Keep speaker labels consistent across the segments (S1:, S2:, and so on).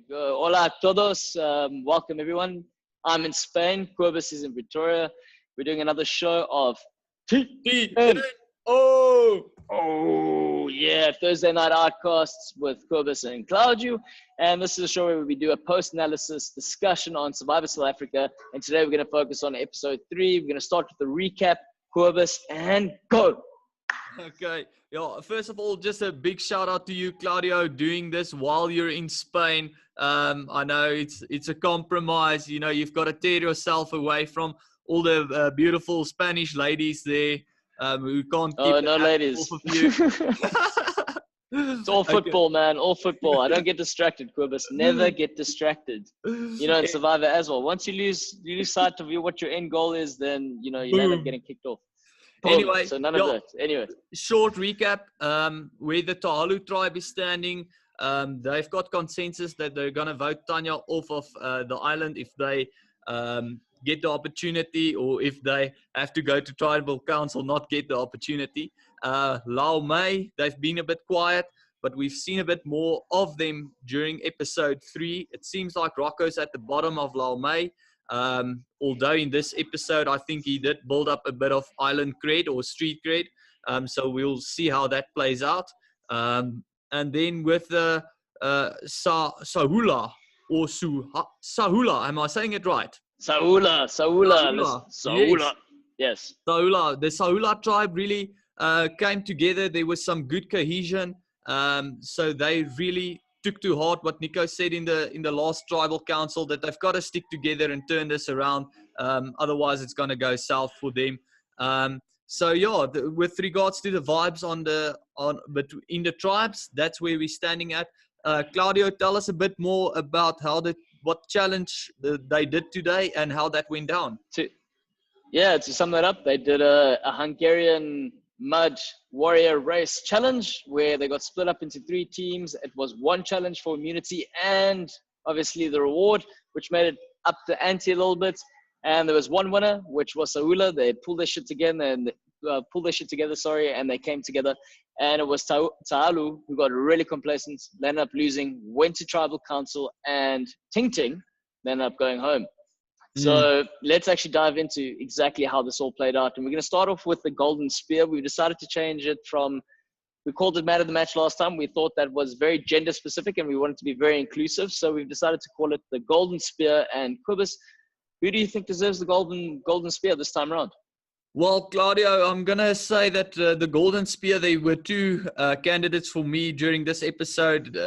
S1: Hola a todos. Welcome, everyone. I'm in Spain. Kobus is in Victoria. We're doing another show of TN. Oh, yeah. Thursday Night Outcasts with Kobus and Claudio. And this is a show where we do a post-analysis discussion on Survivor South Africa. And today we're going to focus on episode 3. We're going to start with the recap. Kobus, and go.
S2: Okay. Yeah, first of all, just a big shout out to you, Claudio, doing this while you're in Spain. I know it's a compromise. You know, you've got to tear yourself away from all the beautiful Spanish ladies there who can't keep
S1: no ladies.
S2: off of you.
S1: It's all football, man. All football. I don't get distracted, Kobus. Never get distracted. You know, in Survivor as well. Once you lose sight of what your end goal is, then you end up getting kicked off.
S2: Anyway,
S1: so none of that. Anyway,
S2: short recap. Where the Tahalu tribe is standing, they've got consensus that they're gonna vote Tanya off of the island if they get the opportunity, or if they have to go to tribal council, not get the opportunity. Lau May, they've been a bit quiet, but we've seen a bit more of them during episode 3. It seems like Rocco's at the bottom of Lau May. Although in this episode, I think he did build up a bit of island cred or street cred. So we'll see how that plays out. And then with the Sahula or Sahula, am I saying it right?
S1: Sahula. Yes.
S2: Sahula. The Sahula tribe really came together. There was some good cohesion. So they really took to heart what Nico said in the last tribal council, that they've got to stick together and turn this around. Otherwise, it's going to go south for them. So yeah, with regards to the vibes in the tribes, that's where we're standing at. Claudio, tell us a bit more about what challenge they did today and how that went down.
S1: To sum that up, they did a Hungarian mud warrior race challenge where they got split up into 3 teams. It was one challenge for immunity and obviously the reward, which made it up the ante a little bit. And there was one winner, which was Sahula. They pulled their shit together and they came together. And it was Tahalu who got really complacent, ended up losing, went to tribal council, and Ting Ting ended up going home. So let's actually dive into exactly how this all played out. And we're going to start off with the Golden Spear. We decided to change it we called it Man of the Match last time. We thought that was very gender specific and we wanted to be very inclusive. So we've decided to call it the Golden Spear. And Kobus, who do you think deserves the Golden Spear this time around?
S2: Well, Claudio, I'm going to say that the Golden Spear, there were 2 candidates for me during this episode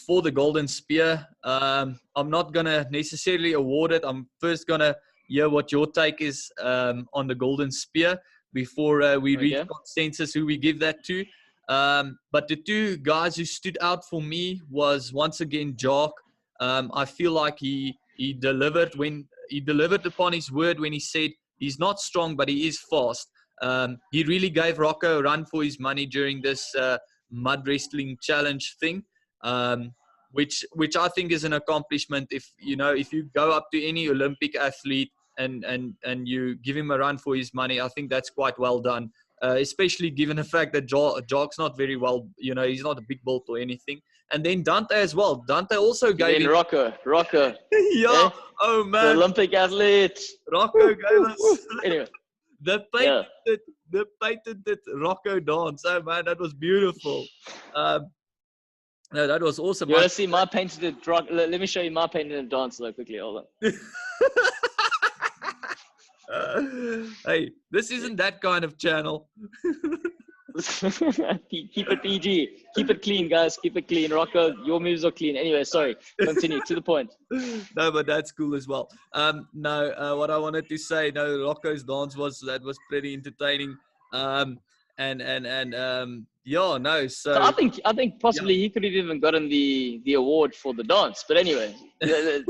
S2: for the Golden Spear. I'm not going to necessarily award it. I'm first going to hear what your take is on the Golden Spear before we reach consensus who we give that to. But the 2 guys who stood out for me was, once again, Jacques. I feel like he delivered upon his word when he said, he's not strong, but he is fast. He really gave Rocco a run for his money during this mud wrestling challenge thing, which I think is an accomplishment. If you go up to any Olympic athlete and you give him a run for his money, I think that's quite well done. Especially given the fact that Jacques not very well, he's not a big built or anything. And then Dante as well. Dante also gave him
S1: Rocco.
S2: Yeah. Oh man.
S1: The Olympic athlete.
S2: Rocco gave us
S1: anyway.
S2: The patented Rocco dance. Oh man, that was beautiful. No, that was awesome.
S1: You want to see my patented rock? Let me show you my patented dance though quickly. Hold
S2: on. Hey, this isn't that kind of channel.
S1: Keep it PG. Keep it clean, guys. Keep it clean. Rocco, your moves are clean. Anyway, sorry. Continue to the point.
S2: No, but that's cool as well. What I wanted to say, Rocco's dance was pretty entertaining. So
S1: I think possibly he could have even gotten the award for the dance. But anyway,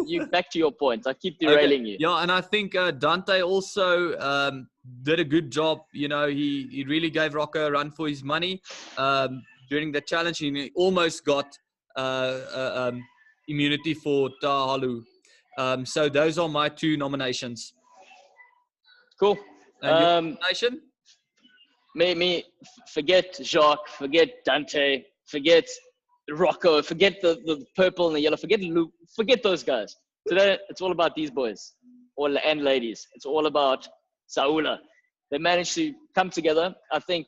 S1: you back to your point. I keep derailing you.
S2: Yeah, and I think Dante also did a good job. He really gave Rocco a run for his money during the challenge. He almost got immunity for Tahalu. So those are my 2 nominations.
S1: Cool.
S2: And your nomination?
S1: Me, forget Jacques, forget Dante, forget Rocco, forget the purple and the yellow, forget Luke, forget those guys. Today, it's all about these boys and ladies. It's all about Saula. They managed to come together. I think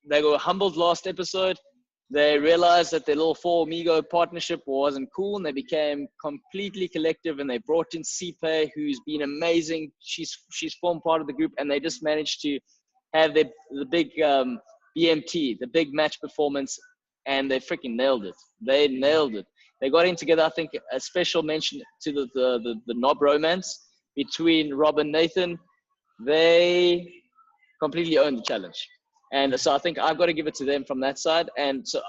S1: they were humbled last episode. They realized that their little Four Amigo partnership wasn't cool, and they became completely collective, and they brought in Sipe, who's been amazing. She's formed part of the group, and they just managed to have the big BMT, the big match performance, and they freaking nailed it. They nailed it. They got in together. I think a special mention to the knob romance between Rob and Nathan. They completely owned the challenge. And so I think I've got to give it to them from that side. And so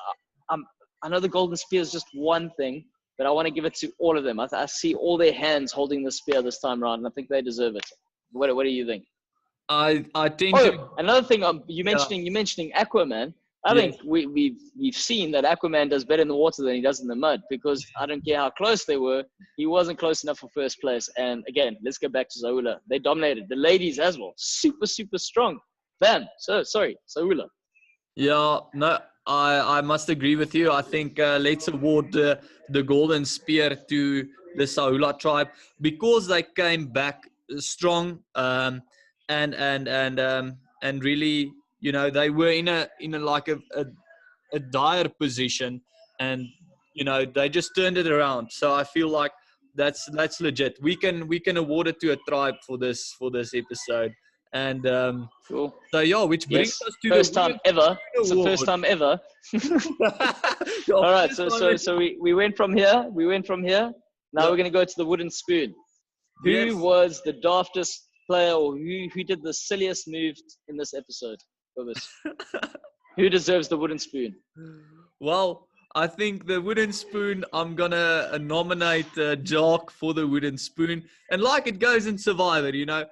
S1: I know the Golden Spear is just one thing, but I want to give it to all of them. I see all their hands holding the spear this time around, and I think they deserve it. What do you think?
S2: I tend to.
S1: Another thing, you mentioning Aquaman. I think we've seen that Aquaman does better in the water than he does in the mud, because I don't care how close they were, he wasn't close enough for first place. And again, let's go back to Saula. They dominated the ladies as well. Super, super strong. Bam. Sorry, Saula.
S2: Yeah, no, I must agree with you. I think let's award the Golden Spear to the Saula tribe, because they came back strong, and really, you know, they were in a like a dire position, and you know, they just turned it around. So I feel like that's legit. We can award it to a tribe for this episode. And
S1: Cool.
S2: so yeah, which brings us to
S1: first
S2: the
S1: time ever. It's the
S2: award.
S1: first time ever. All right, so we went from here. Now we're gonna go to the wooden spoon. Who was the daftest player, or who did the silliest move in this episode? Who deserves the wooden spoon?
S2: Well, I think the wooden spoon, I'm gonna nominate Jacques for the wooden spoon. And like it goes in Survivor, you know,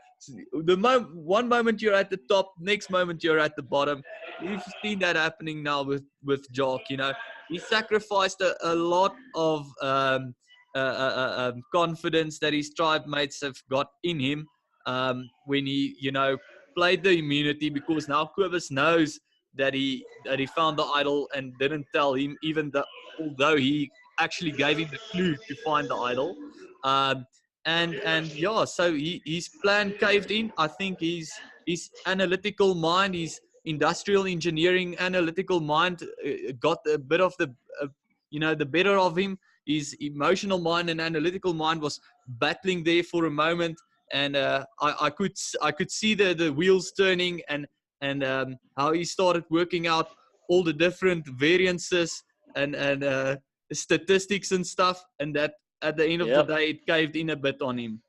S2: one moment you're at the top, next moment you're at the bottom. We've seen that happening now with Jacques. You know, he sacrificed a lot of confidence that his tribe mates have got in him when he, you know, played the immunity, because now Kobus knows that he found the idol and didn't tell him, although he actually gave him the clue to find the idol. And yeah, so his plan caved in. I think his analytical mind, his industrial engineering analytical mind got a bit of the the better of him. His emotional mind and analytical mind was battling there for a moment, and I could see the wheels turning, and how he started working out all the different variances and statistics and stuff, and that at the end of the day, it caved in a bit on him.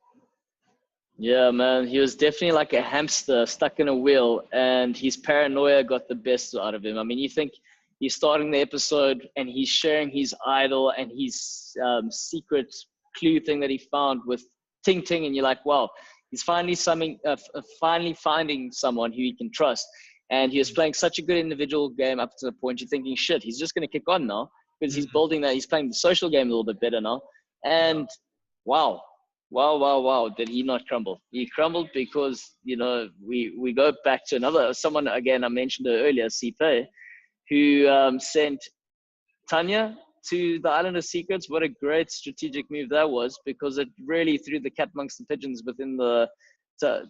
S1: Yeah, man, he was definitely like a hamster stuck in a wheel, and his paranoia got the best out of him. I mean, you think he's starting the episode and he's sharing his idol and his secret clue thing that he found with Ting Ting, and you're like, wow, he's finally finding someone who he can trust. And he was playing such a good individual game up to the point you're thinking, shit, he's just going to kick on now, because he's building that. He's playing the social game a little bit better now. And wow, did he not crumble? He crumbled because, you know, we go back to someone, again, I mentioned her earlier, Sipe, who sent Tanya to the Island of Secrets. What a great strategic move that was, because it really threw the cat amongst the pigeons within the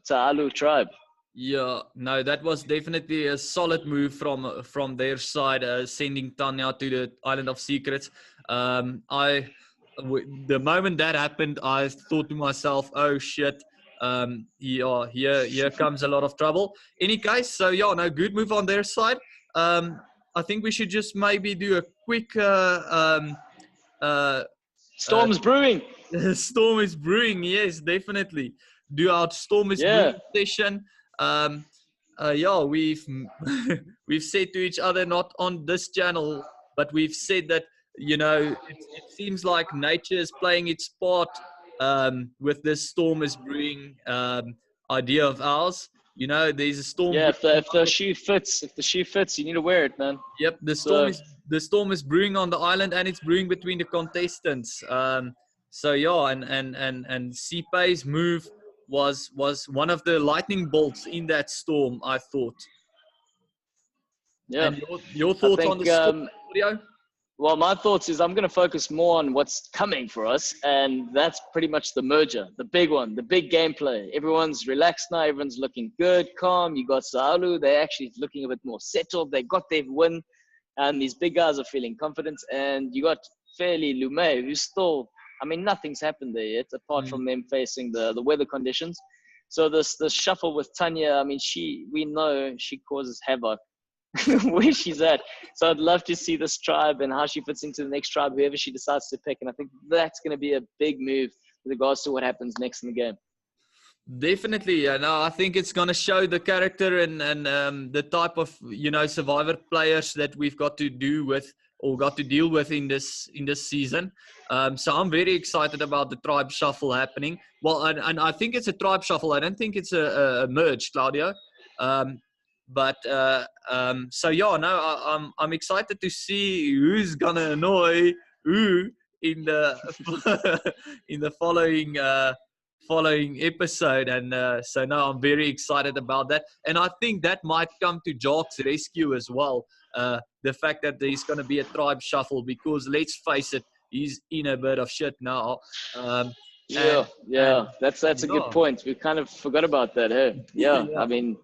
S1: Ta'alu tribe.
S2: Yeah, no, that was definitely a solid move from their side, sending Tanya to the Island of Secrets. The moment that happened, I thought to myself, "Oh shit, here comes a lot of trouble." Any case, so yeah, no, good move on their side. I think we should just maybe do a quick
S1: Storm is brewing.
S2: Storm is brewing. Yes, definitely. Do our Storm is brewing session. We've we've said to each other, not on this channel, but we've said that, you know, it seems like nature is playing its part with this Storm is brewing idea of ours. You know, there's a storm.
S1: Yeah, if the shoe fits, you need to wear it, man.
S2: Yep, the storm is brewing on the island, and it's brewing between the contestants. So yeah, and Sipe's move was one of the lightning bolts in that storm, I thought.
S1: Yeah.
S2: And your thoughts on the storm, Claudio?
S1: Well, my thoughts is I'm going to focus more on what's coming for us, and that's pretty much the merger, the big one, the big gameplay. Everyone's relaxed now. Everyone's looking good, calm. You got Saulu. They're actually looking a bit more settled. They got their win, and these big guys are feeling confident. And you got Fairly Lume, who's still, I mean, nothing's happened there yet, apart from them facing the weather conditions. So this shuffle with Tanya, I mean, we know she causes havoc where she's at. So I'd love to see this tribe and how she fits into the next tribe, whoever she decides to pick. And I think that's going to be a big move with regards to what happens next in the game.
S2: Definitely. No, I think it's going to show the character and the type of, survivor players that we've got to do with or got to deal with in this season. So I'm very excited about the tribe shuffle happening. Well, and I think it's a tribe shuffle. I don't think it's a merge, Claudio. I'm excited to see who's gonna annoy who in the in the following episode, and I'm very excited about that, and I think that might come to Jacques' rescue as well. The fact that there's gonna be a tribe shuffle, because let's face it, he's in a bit of shit now.
S1: That's a good point. We kind of forgot about that. Hey? Yeah. I mean.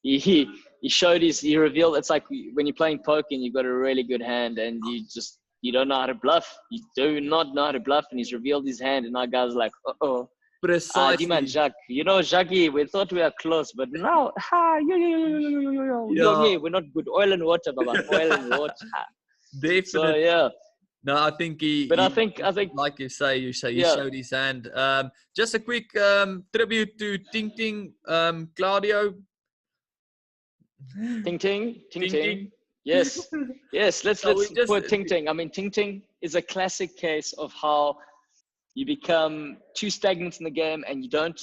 S1: He revealed, it's like when you're playing poker and you've got a really good hand and you don't know how to bluff. You do not know how to bluff, and he's revealed his hand, and our guys are like,
S2: Precisely.
S1: Jacques, Jacques, we thought we were close, but now, we're not good. Oil and water, Baba. Oil and water.
S2: Definitely.
S1: So, yeah.
S2: No, I think
S1: I think,
S2: like you say, he showed his hand. Just a quick tribute to Ting Ting, Claudio.
S1: Ting Ting. Yes. Let's put Ting Ting. I mean, Ting Ting is a classic case of how you become too stagnant in the game, and you don't.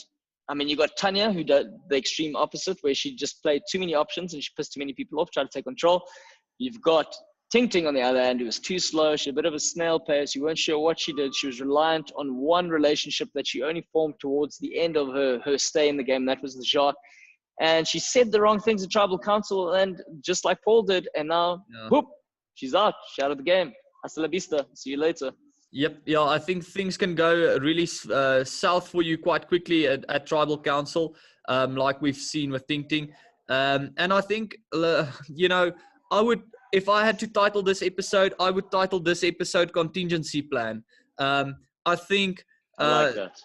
S1: I mean, you got Tanya, who does the extreme opposite, where she just played too many options and she pissed too many people off, tried to take control. You've got Ting Ting on the other hand, who was too slow. She had a bit of a snail pace. You weren't sure what she did. She was reliant on one relationship that she only formed towards the end of her stay in the game. That was the Jacques. And she said the wrong things at tribal council, and just like Paul did, and now, whoop, she's out. She's out of the game. Hasta la vista. See you later.
S2: Yep. Yeah, I think things can go really south for you quite quickly at tribal council, like we've seen with Ting Ting. And I think, I would, if I had to title this episode, I would title this episode Contingency Plan. I think...
S1: I like that.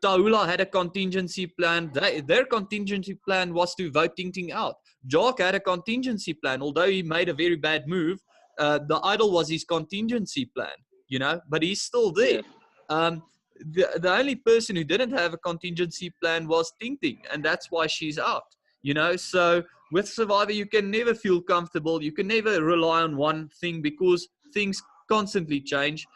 S2: Tahula had a contingency plan. Their contingency plan was to vote Ting Ting out. Jacques had a contingency plan. Although he made a very bad move, the idol was his contingency plan, but he's still there. Yeah. The only person who didn't have a contingency plan was Ting Ting, and that's why she's out. So with Survivor, you can never feel comfortable. You can never rely on one thing because things constantly change.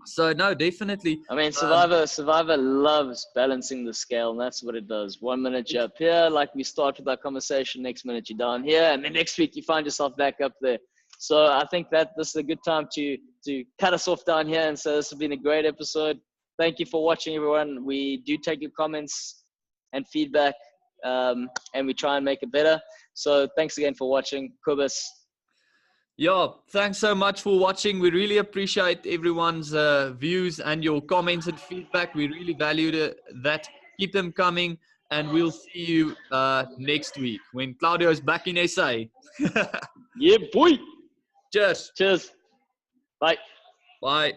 S2: So no, definitely.
S1: I mean, Survivor loves balancing the scale, and that's what it does. 1 minute you're up here, like we start with our conversation. Next minute you're down here, and then next week you find yourself back up there. So I think that this is a good time to cut us off down here. And so this has been a great episode. Thank you for watching, everyone. We do take your comments and feedback, and we try and make it better. So thanks again for watching, Kobus.
S2: Yeah, thanks so much for watching. We really appreciate everyone's views and your comments and feedback. We really value that. Keep them coming, and we'll see you next week when Claudio is back in SA.
S1: Yeah, boy.
S2: Cheers.
S1: Bye.
S2: Bye.